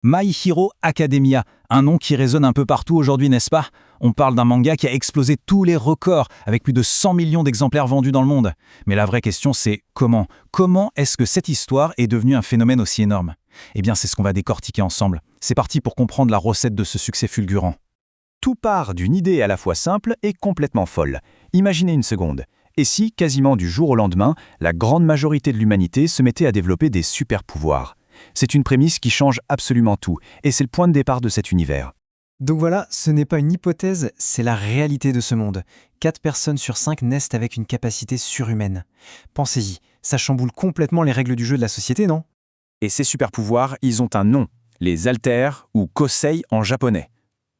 My Hero Academia, un nom qui résonne un peu partout aujourd'hui, n'est-ce pas? On parle d'un manga qui a explosé tous les records, avec plus de 100 millions d'exemplaires vendus dans le monde. Mais la vraie question c'est comment? Comment est-ce que cette histoire est devenue un phénomène aussi énorme? Eh bien c'est ce qu'on va décortiquer ensemble. C'est parti pour comprendre la recette de ce succès fulgurant. Tout part d'une idée à la fois simple et complètement folle. Imaginez une seconde. Et si, quasiment du jour au lendemain, la grande majorité de l'humanité se mettait à développer des super-pouvoirs? C'est une prémisse qui change absolument tout, et c'est le point de départ de cet univers. Donc voilà, ce n'est pas une hypothèse, c'est la réalité de ce monde. 4 personnes sur 5 naissent avec une capacité surhumaine. Pensez-y, ça chamboule complètement les règles du jeu de la société, non? Et ces super-pouvoirs, ils ont un nom, les alters ou kosei en japonais.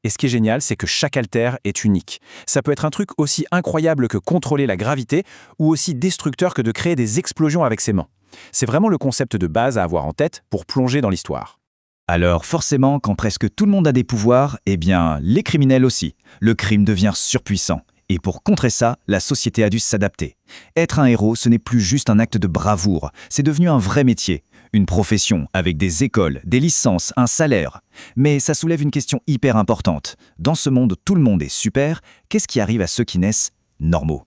Et ce qui est génial, c'est que chaque alter est unique. Ça peut être un truc aussi incroyable que contrôler la gravité ou aussi destructeur que de créer des explosions avec ses mains. C'est vraiment le concept de base à avoir en tête pour plonger dans l'histoire. Alors forcément, quand presque tout le monde a des pouvoirs, eh bien, les criminels aussi. Le crime devient surpuissant. Et pour contrer ça, la société a dû s'adapter. Être un héros, ce n'est plus juste un acte de bravoure, c'est devenu un vrai métier. Une profession, avec des écoles, des licences, un salaire. Mais ça soulève une question hyper importante. Dans ce monde où tout le monde est super, qu'est-ce qui arrive à ceux qui naissent normaux?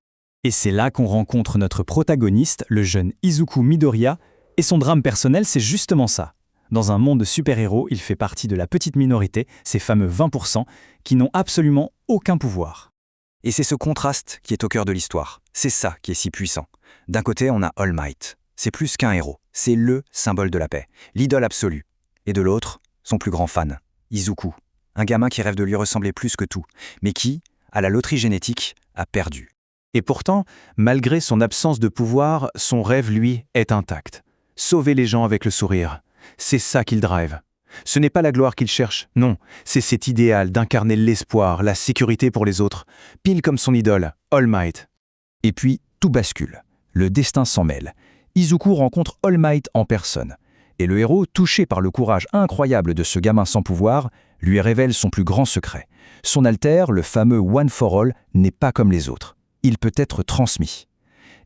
Et c'est là qu'on rencontre notre protagoniste, le jeune Izuku Midoriya, et son drame personnel, c'est justement ça. Dans un monde de super-héros, il fait partie de la petite minorité, ces fameux 20%, qui n'ont absolument aucun pouvoir. Et c'est ce contraste qui est au cœur de l'histoire. C'est ça qui est si puissant. D'un côté, on a All Might. C'est plus qu'un héros. C'est le symbole de la paix, l'idole absolue. Et de l'autre, son plus grand fan, Izuku. Un gamin qui rêve de lui ressembler plus que tout, mais qui, à la loterie génétique, a perdu. Et pourtant, malgré son absence de pouvoir, son rêve, lui, est intact. Sauver les gens avec le sourire. C'est ça qu'il drive. Ce n'est pas la gloire qu'il cherche, non. C'est cet idéal d'incarner l'espoir, la sécurité pour les autres, pile comme son idole, All Might. Et puis, tout bascule. Le destin s'en mêle. Izuku rencontre All Might en personne. Et le héros, touché par le courage incroyable de ce gamin sans pouvoir, lui révèle son plus grand secret. Son alter, le fameux One for All, n'est pas comme les autres. Il peut être transmis.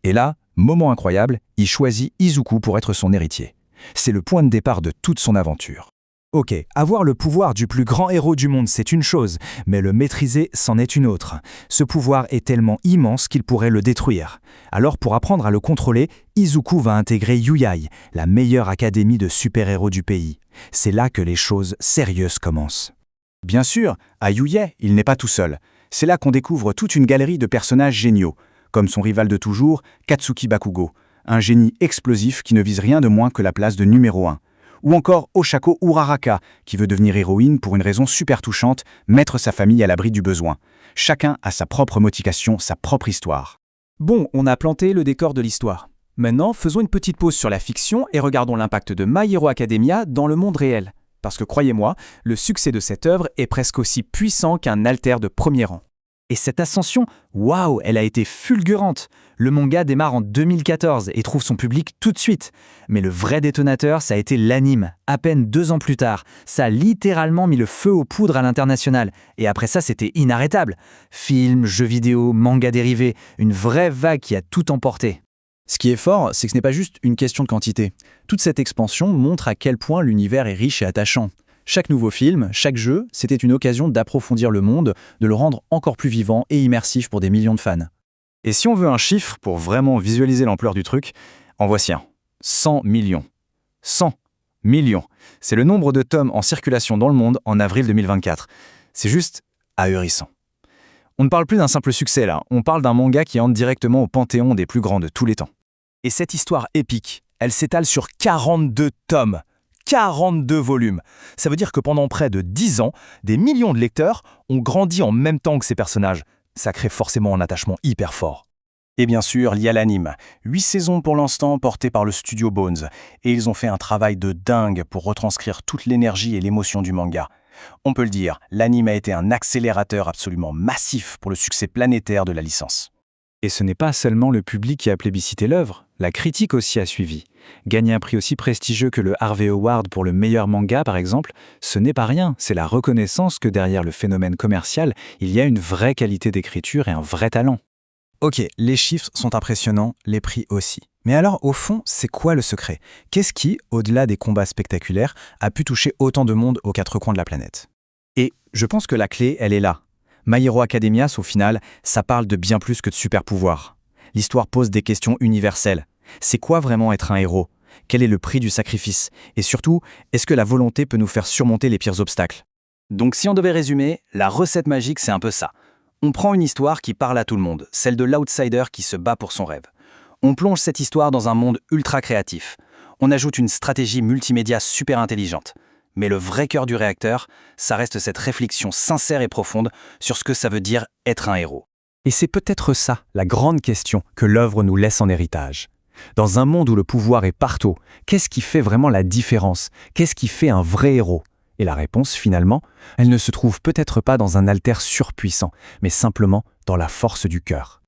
Et là, moment incroyable, il choisit Izuku pour être son héritier. C'est le point de départ de toute son aventure. Ok, avoir le pouvoir du plus grand héros du monde, c'est une chose, mais le maîtriser, c'en est une autre. Ce pouvoir est tellement immense qu'il pourrait le détruire. Alors pour apprendre à le contrôler, Izuku va intégrer Yuyai, la meilleure académie de super-héros du pays. C'est là que les choses sérieuses commencent. Bien sûr, à Yuyai, il n'est pas tout seul. C'est là qu'on découvre toute une galerie de personnages géniaux, comme son rival de toujours, Katsuki Bakugo, un génie explosif qui ne vise rien de moins que la place de numéro 1. Ou encore Oshako Uraraka, qui veut devenir héroïne pour une raison super touchante, mettre sa famille à l'abri du besoin. Chacun a sa propre motivation, sa propre histoire. Bon, on a planté le décor de l'histoire. Maintenant, faisons une petite pause sur la fiction et regardons l'impact de My Hero Academia dans le monde réel. Parce que croyez-moi, le succès de cette œuvre est presque aussi puissant qu'un alter de premier rang. Et cette ascension, waouh, elle a été fulgurante. Le manga démarre en 2014 et trouve son public tout de suite. Mais le vrai détonateur, ça a été l'anime. À peine 2 ans plus tard, ça a littéralement mis le feu aux poudres à l'international. Et après ça, c'était inarrêtable. Films, jeux vidéo, mangas dérivés, une vraie vague qui a tout emporté. Ce qui est fort, c'est que ce n'est pas juste une question de quantité. Toute cette expansion montre à quel point l'univers est riche et attachant. Chaque nouveau film, chaque jeu, c'était une occasion d'approfondir le monde, de le rendre encore plus vivant et immersif pour des millions de fans. Et si on veut un chiffre pour vraiment visualiser l'ampleur du truc, en voici un. 100 millions. 100 millions. C'est le nombre de tomes en circulation dans le monde en avril 2024. C'est juste ahurissant. On ne parle plus d'un simple succès là, on parle d'un manga qui entre directement au panthéon des plus grands de tous les temps. Et cette histoire épique, elle s'étale sur 42 tomes. 42 volumes. Ça veut dire que pendant près de 10 ans, des millions de lecteurs ont grandi en même temps que ces personnages. Ça crée forcément un attachement hyper fort. Et bien sûr, il y a l'anime. 8 saisons pour l'instant portées par le studio Bones. Et ils ont fait un travail de dingue pour retranscrire toute l'énergie et l'émotion du manga. On peut le dire, l'anime a été un accélérateur absolument massif pour le succès planétaire de la licence. Et ce n'est pas seulement le public qui a plébiscité l'œuvre, la critique aussi a suivi. Gagner un prix aussi prestigieux que le Harvey Award pour le meilleur manga, par exemple, ce n'est pas rien, c'est la reconnaissance que derrière le phénomène commercial, il y a une vraie qualité d'écriture et un vrai talent. Ok, les chiffres sont impressionnants, les prix aussi. Mais alors, au fond, c'est quoi le secret? Qu'est-ce qui, au-delà des combats spectaculaires, a pu toucher autant de monde aux quatre coins de la planète? Et je pense que la clé, elle est là. My Hero Academia, au final, ça parle de bien plus que de super-pouvoirs. L'histoire pose des questions universelles. C'est quoi vraiment être un héros? Quel est le prix du sacrifice? Et surtout, est-ce que la volonté peut nous faire surmonter les pires obstacles? Donc si on devait résumer, la recette magique, c'est un peu ça. On prend une histoire qui parle à tout le monde, celle de l'outsider qui se bat pour son rêve. On plonge cette histoire dans un monde ultra créatif. On ajoute une stratégie multimédia super intelligente. Mais le vrai cœur du réacteur, ça reste cette réflexion sincère et profonde sur ce que ça veut dire être un héros. Et c'est peut-être ça, la grande question que l'œuvre nous laisse en héritage. Dans un monde où le pouvoir est partout, qu'est-ce qui fait vraiment la différence? Qu'est-ce qui fait un vrai héros? Et la réponse, finalement, elle ne se trouve peut-être pas dans un alter surpuissant, mais simplement dans la force du cœur.